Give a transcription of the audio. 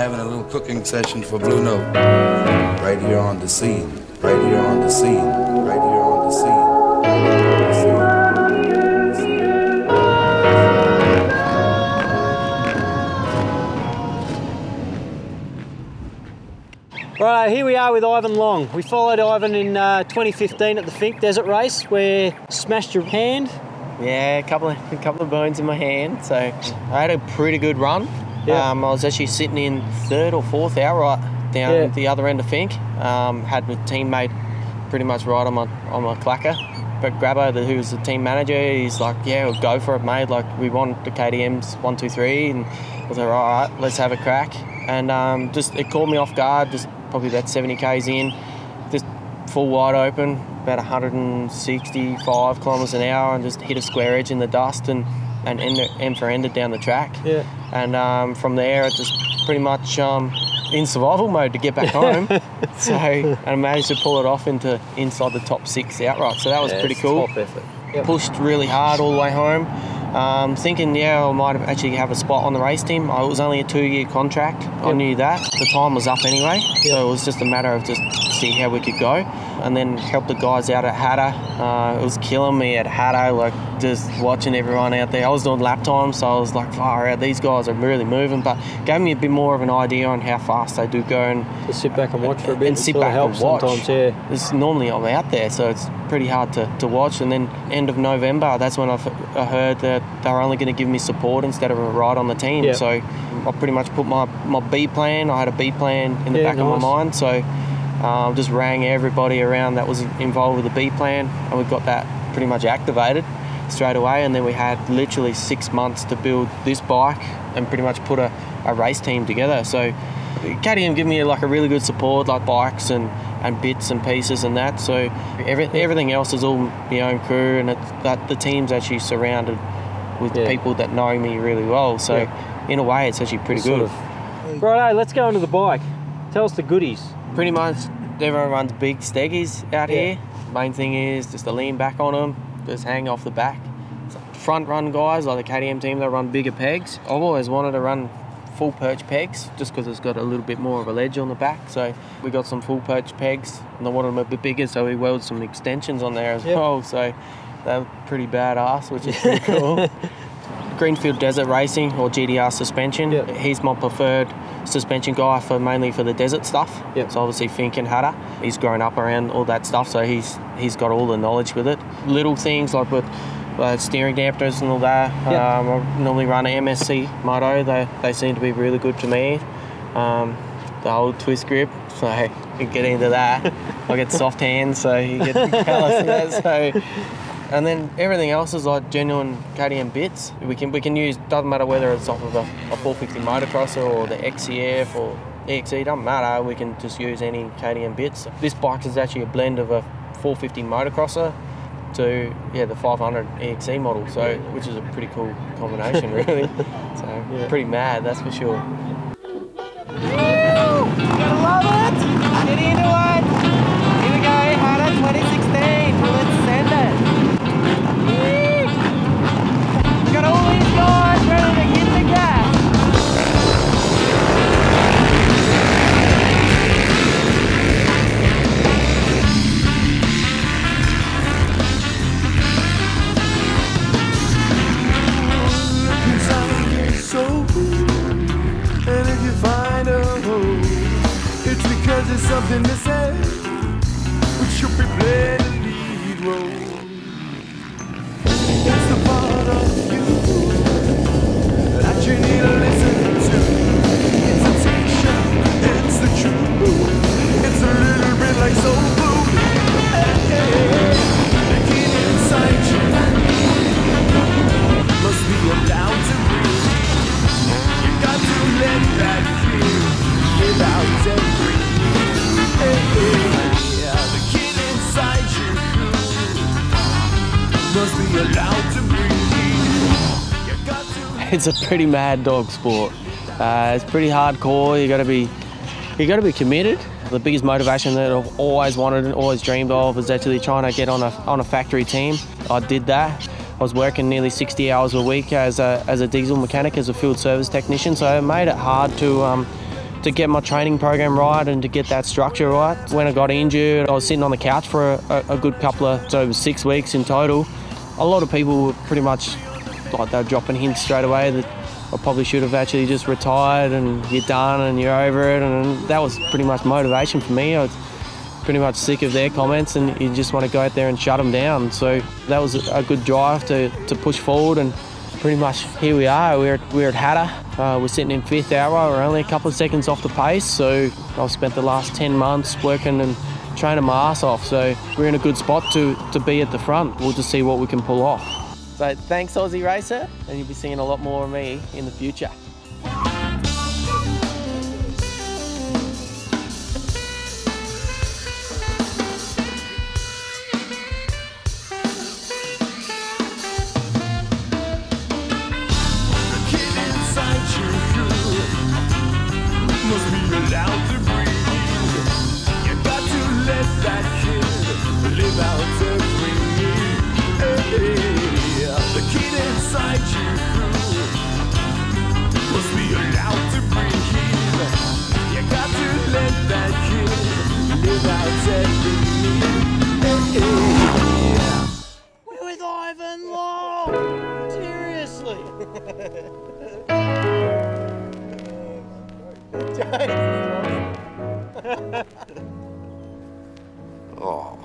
having a little cooking session for Blue Note. Right here on the scene. Right here on the scene. Right here on the scene. Right, here we are with Ivan Long. We followed Ivan in 2015 at the Hattah Desert Race, where smashed your hand. Yeah, a couple of bones in my hand. So I had a pretty good run. Yeah. I was actually sitting in 3rd or 4th outright down the other end of Fink. Had my teammate pretty much right on my clacker. But Grabbo, who was the team manager, he's like, yeah, we'll go for it, mate. Like, we want the KTMs 1, 2, 3. And I was like, all right, let's have a crack. And it caught me off guard, just probably about 70 k's in, just full wide open, about 165 kilometres an hour, and just hit a square edge in the dust and end for ended down the track. Yeah. And from there, it just pretty much in survival mode to get back home. So I managed to pull it off inside the top 6 outright. So that was pretty cool. Top effort. Yep. Pushed really hard all the way home. Thinking, I might actually have a spot on the race team. It was only a 2-year contract. Yep. I knew that. The time was up anyway. Yep. So it was just a matter of just see how we could go. And then help the guys out at Hattah. It was killing me at Hattah, like just watching everyone out there. I was doing lap time, so I was like, far out, these guys are really moving. But gave me a bit more of an idea on how fast they do go. And just sit back and watch for a bit. And sit back and watch. Sometimes, yeah. It's normally I'm out there, so it's pretty hard to watch. And then end of November, that's when I heard that they were only going to give me support instead of a ride on the team. Yep. So I pretty much put my B plan. I had a B plan in the back of my mind. So just rang everybody around that was involved with the B plan, and we got that pretty much activated straight away. And then we had literally 6 months to build this bike and pretty much put a race team together. So KTM give me like a really good support, like bikes and bits and pieces and that. So everything else is all my own crew, and the team's actually surrounded with people that know me really well. So in a way, it's actually pretty good. Righto, let's go into the bike. Tell us the goodies. Pretty much everyone runs big steggies out here. Main thing is just to lean back on them, just hang off the back. So front run guys like the KTM team, they run bigger pegs. I've always wanted to run full perch pegs just because it's got a little bit more of a ledge on the back. So we got some full perch pegs, and I wanted them a bit bigger, so we welded some extensions on there as well. So they're pretty badass, which is pretty cool. Greenfield Desert Racing, or GDR suspension. He's my preferred suspension guy mainly for the desert stuff. So obviously Fink and Hattah, he's grown up around all that stuff, so he's got all the knowledge with it. Little things like with steering dampers and all that. I normally run an MSC moto. They seem to be really good to me. The old twist grip, so you get into that. I get soft hands, so you get callous in that. So. And then everything else is like genuine KTM bits. We can use, doesn't matter whether it's off of a 450 motocrosser or the XCF or EXE, doesn't matter. We can just use any KTM bits. This bike is actually a blend of a 450 motocrosser to the 500 EXE model, so which is a pretty cool combination, really. So pretty mad, that's for sure. Gotta love it! Get into it! Here we go, Hattah 2016. Let's send it. Got all these guys ready to hit the gas. And if you find a hole, it's because there's something missing, which should be playing the lead role. It's the part of you that you need to listen to. It's a teacher, it's the truth. It's a little bit like soul food. The kid inside you must be allowed to breathe. You got to let that kid get out and breathe. The kid inside you must be allowed to breathe. You got to. It's a pretty mad dog sport. It's pretty hardcore. You got to be committed. The biggest motivation that I've always wanted and always dreamed of was actually trying to get on a factory team. I did that. I was working nearly 60 hours a week as a diesel mechanic, as a field service technician, so it made it hard to to get my training program right and to get that structure right. When I got injured, I was sitting on the couch for a good couple of, so it was 6 weeks in total. A lot of people were pretty much like they're dropping hints straight away that I probably should have actually just retired and you're done and you're over it, and that was pretty much motivation for me. I was pretty much sick of their comments and you just want to go out there and shut them down. So that was a good drive to push forward, and pretty much here we are. We're at Hattah. We're sitting in 5th hour. We're only a couple of seconds off the pace, so I've spent the last 10 months working and training my ass off. So we're in a good spot to be at the front. We'll just see what we can pull off. So thanks, Aussie Racer, and you'll be seeing a lot more of me in the future. Must be allowed to breathe. You got to let that kid live out the dream. Hey, the kid inside you must be allowed to breathe. You got to let that kid live out the dream. Hey, We're with Ivan Long! Seriously! Oh.